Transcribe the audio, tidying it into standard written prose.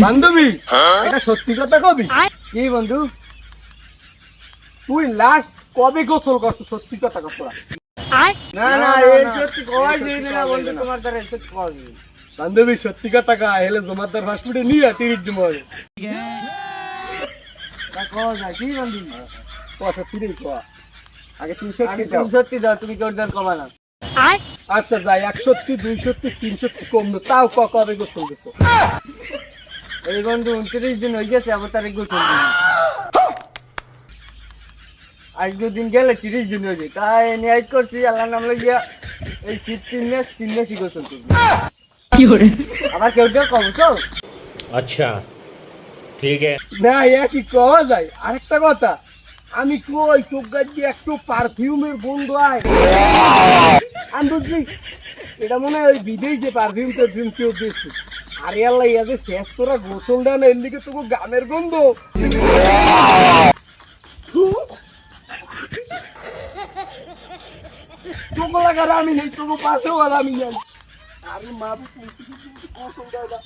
বান্ধবী এটা সত্যি কথা কবি? কি বন্ধু? তুই লাস্ট কবে গোসল করছো? সত্যি কথা কর তোরা। না না এই সত্যি কয় দিন না বন্ধু, তোমার দ্বারা এই সত্যি কয় দিন। বান্ধবী সত্যি কথা কা হেলে জমাদার ফাস্টফুডে নিয়ে টিরিট দিমো তা কয় না কি বন্ধু? ক সত্যি রে ক। আগে তুই আগে সত্যি দাও। তুমি সত্যি দাও, তুমি কেউ দাও কবা না। আচ্ছা যাই 100 200 300 কম না তাও ক কবে গোসল দিছো? এই বন্ধু 29 দিন হয়ে গেছে, আবার তারিখ গোসল দিন। আজ 2 দিন গেলে 30 দিন হয়ে যায়, তাই নিয়াজ করছি আল্লাহ নাম লাগিয়া এই শীত 3 মাসই গোসল করবি। আবার কেউ কেউ কম তো अच्छा ठीक है। না একই কওয়া যায়। আরেকটা কথা, আমি কই চোখ গাছ দিয়ে একটু পারফিউমের গন্ধ আয়। আমি বুঝছি এটা মনে হয় ওই বিদেশ যে পারফিউম টারফিউম কেউ দিয়েছে। আরে আল্লাহ ইয়া যে শেষ তোরা গোসল দেন এর লিগে তোকে গামের গন্ধ। তোকে লাগার আমি নেই, তোকে পাশেও আর আমি যাই। আরে মা গোসল দেয় না।